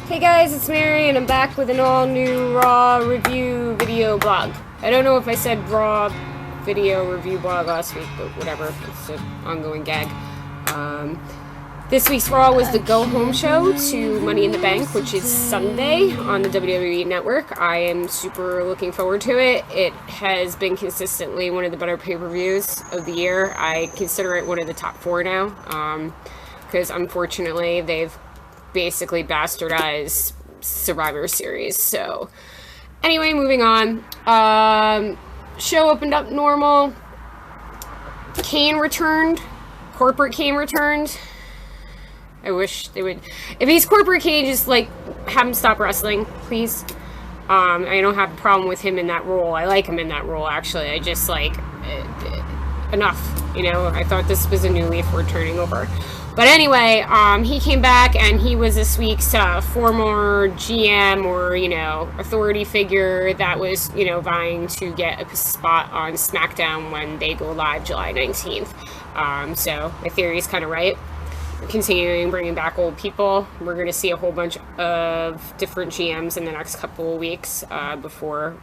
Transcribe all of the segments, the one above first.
Hey guys, it's Mary, and I'm back with an all-new Raw review video blog. I don't know if I said Raw video review blog last week, but whatever. It's an ongoing gag. This week's Raw was the go-home show to Money in the Bank, which is Sunday on the WWE Network. I am super looking forward to it. It has been consistently one of the better pay-per-views of the year. I consider it one of the top 4 now, because unfortunately they've basically bastardized Survivor Series. So anyway, moving on. Show opened up normal. Kane returned. Corporate Kane returned. I wish they would. If he's Corporate Kane, just like have him stop wrestling, please. I don't have a problem with him in that role. I like him in that role, actually. I just like enough. You know, I thought this was a new leaf we're turning over. But anyway, he came back, and he was this week's former GM or, you know, authority figure that was, you know, vying to get a spot on SmackDown when they go live July 19th. So my theory is kind of right. We're continuing bringing back old people. We're going to see a whole bunch of different GMs in the next couple of weeks before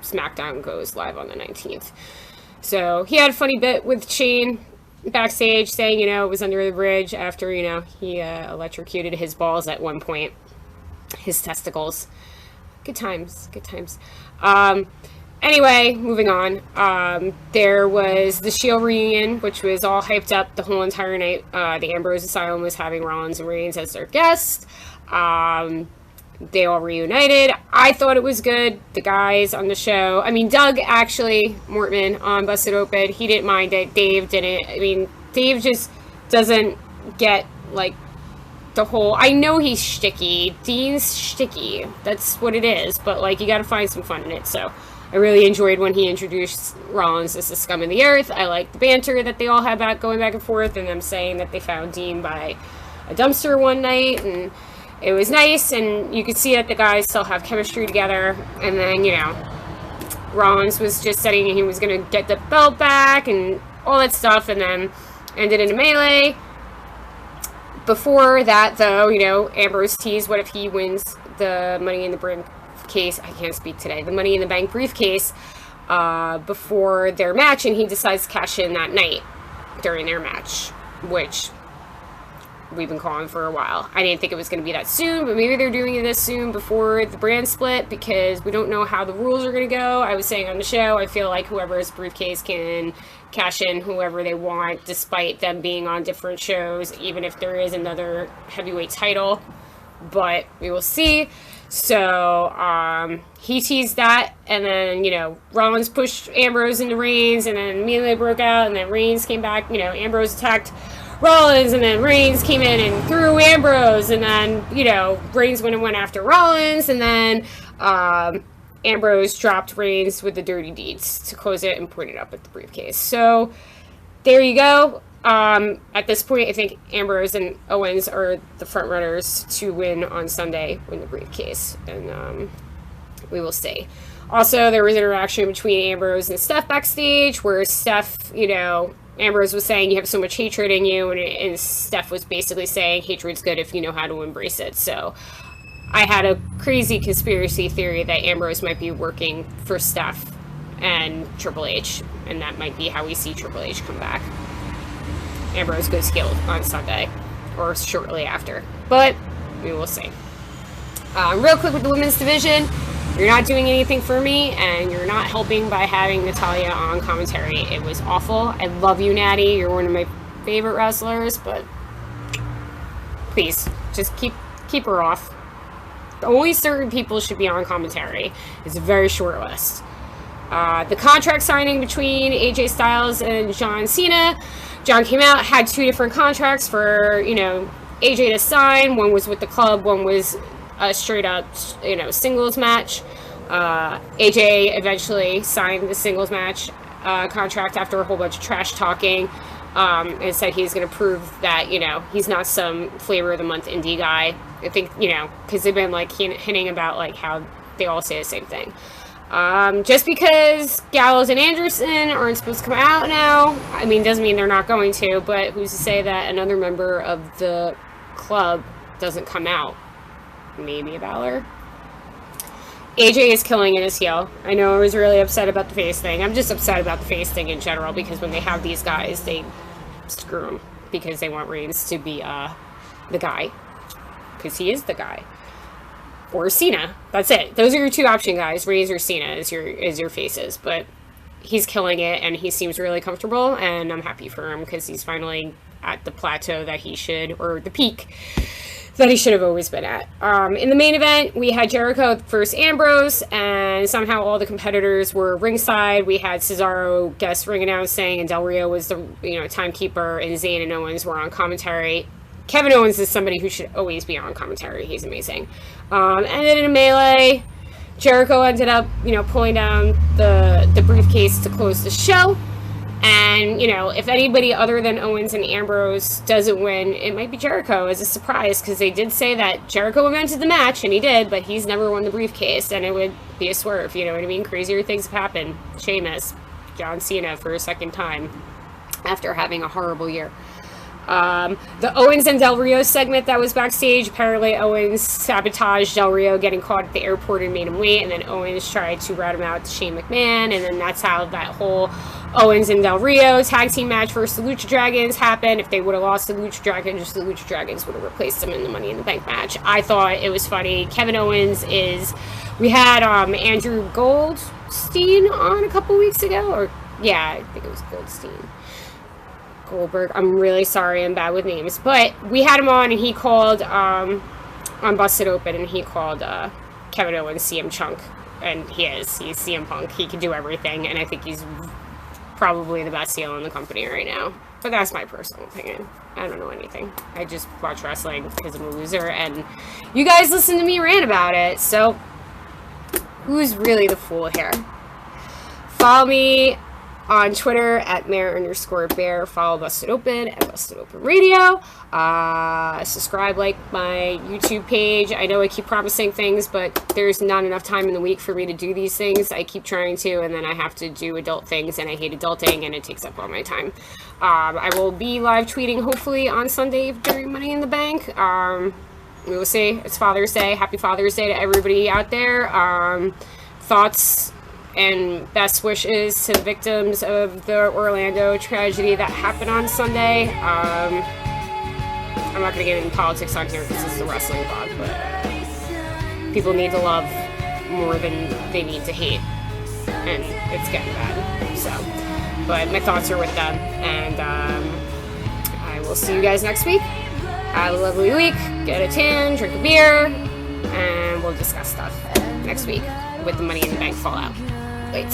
SmackDown goes live on the 19th. So he had a funny bit with Shane backstage saying, you know, it was under the bridge after, you know, he electrocuted his balls at one point, his testicles. Good times. Anyway, moving on. There was the Shield reunion, which was all hyped up the whole entire night. The Ambrose Asylum was having Rollins and Reigns as their guests. They all reunited. I thought it was good. The guys on the show. I mean, Doug, actually, Mortman on Busted Open, he didn't mind it. Dave didn't. I mean, Dave just doesn't get, like, the whole... I know he's shticky. Dean's shticky. That's what it is. But, like, you gotta find some fun in it. So, I really enjoyed when he introduced Rollins as the scum of the earth. I liked the banter that they all had going back and forth, and them saying that they found Dean by a dumpster one night, and it was nice, and you could see that the guys still have chemistry together. And then, you know, Rollins was just saying he was going to get the belt back and all that stuff, and then ended in a melee. Before that, though, you know, Ambrose teased what if he wins the Money in the briefcase. I can't speak today. The Money in the Bank briefcase before their match, and he decides to cash in that night during their match, which we've been calling for a while. I didn't think it was going to be that soon, but maybe they're doing it this soon before the brand split, because we don't know how the rules are going to go. I was saying on the show, I feel like whoever's briefcase can cash in whoever they want, despite them being on different shows, even if there is another heavyweight title. But we will see. So, he teased that, and then, you know, Rollins pushed Ambrose into Reigns, and then immediately broke out, and then Reigns came back. You know, Ambrose attacked Rollins, and then Reigns came in and threw Ambrose, and then, you know, Reigns went after Rollins, and then Ambrose dropped Reigns with the dirty deeds to close it and point it up at the briefcase. So there you go. At this point, I think Ambrose and Owens are the front runners to win on Sunday, win the briefcase, and we will see. Also, there was interaction between Ambrose and Steph backstage, where Steph, you know, Ambrose was saying you have so much hatred in you, and Steph was basically saying hatred's good if you know how to embrace it. So I had a crazy conspiracy theory that Ambrose might be working for Steph and Triple H, and that might be how we see Triple H come back. Ambrose goes healed on Sunday, or shortly after, but we will see. Real quick with the women's division. You're not doing anything for me, and you're not helping by having Natalya on commentary. It was awful. I love you, Natty. You're one of my favorite wrestlers, but please, just keep her off. Only certain people should be on commentary. It's a very short list. The contract signing between AJ Styles and John Cena. John came out, had 2 different contracts for, you know, AJ to sign. One was with the club, one was a straight up, you know, singles match. AJ eventually signed the singles match contract after a whole bunch of trash talking, and said he's going to prove that, you know, he's not some flavor of the month indie guy. I think, you know, because they've been like hinting about like how they all say the same thing. Just because Gallows and Anderson aren't supposed to come out now, I mean, doesn't mean they're not going to, but who's to say that another member of the club doesn't come out? maybe a Balor. AJ is killing it as heel. I know I was really upset about the face thing. I'm just upset about the face thing in general because when they have these guys, they screw them because they want Reigns to be the guy. Because he is the guy. Or Cena. That's it. Those are your two option guys. Reigns or Cena is your faces. But he's killing it and he seems really comfortable and I'm happy for him because he's finally at the plateau that he should, or the peak that he should have always been at. In the main event, we had Jericho versus Ambrose, and somehow all the competitors were ringside. We had Cesaro guest ring announcing, and Del Rio was the timekeeper, and Zayn and Owens were on commentary. Kevin Owens is somebody who should always be on commentary. He's amazing. And then in a melee, Jericho ended up, pulling down the briefcase to close the show. And, if anybody other than Owens and Ambrose doesn't win, it might be Jericho as a surprise, because they did say that Jericho invented the match, and he did, but he's never won the briefcase, and it would be a swerve, you know what I mean? Crazier things have happened. Sheamus, John Cena for a second time after having a horrible year. The Owens and Del Rio segment that was backstage, apparently Owens sabotaged Del Rio getting caught at the airport and made him wait, and then Owens tried to rat him out to Shane McMahon, and then that's how that whole Owens and Del Rio tag team match versus the Lucha Dragons happened. If they would have lost the Lucha Dragons would have replaced them in the Money in the Bank match. I thought it was funny. Kevin Owens we had Andrew Goldstein on a couple weeks ago, I think it was Goldberg. I'm really sorry, I'm bad with names. But we had him on and he called on Busted Open, and he called Kevin Owens CM Chunk. And he's CM Punk. He can do everything, and I think he's probably the best heel in the company right now. But that's my personal opinion. I don't know anything. I just watch wrestling because I'm a loser, and you guys listen to me rant about it. So, who's really the fool here? Follow me on Twitter at Mayor_Bear. Follow Busted Open at Busted Open Radio. Subscribe, like my YouTube page. I know I keep promising things, but there's not enough time in the week for me to do these things. I keep trying to, and then I have to do adult things, and I hate adulting, and it takes up all my time. I will be live tweeting hopefully on Sunday during Money in the Bank. We will see. It's Father's Day. Happy Father's Day to everybody out there. Thoughts and best wishes to the victims of the Orlando tragedy that happened on Sunday. I'm not going to get into politics on here because this is a wrestling vlog, but people need to love more than they need to hate, and it's getting bad. So, but my thoughts are with them, and I will see you guys next week. Have a lovely week. Get a tan, drink a beer, and we'll discuss stuff next week with the Money in the Bank fallout. Wait.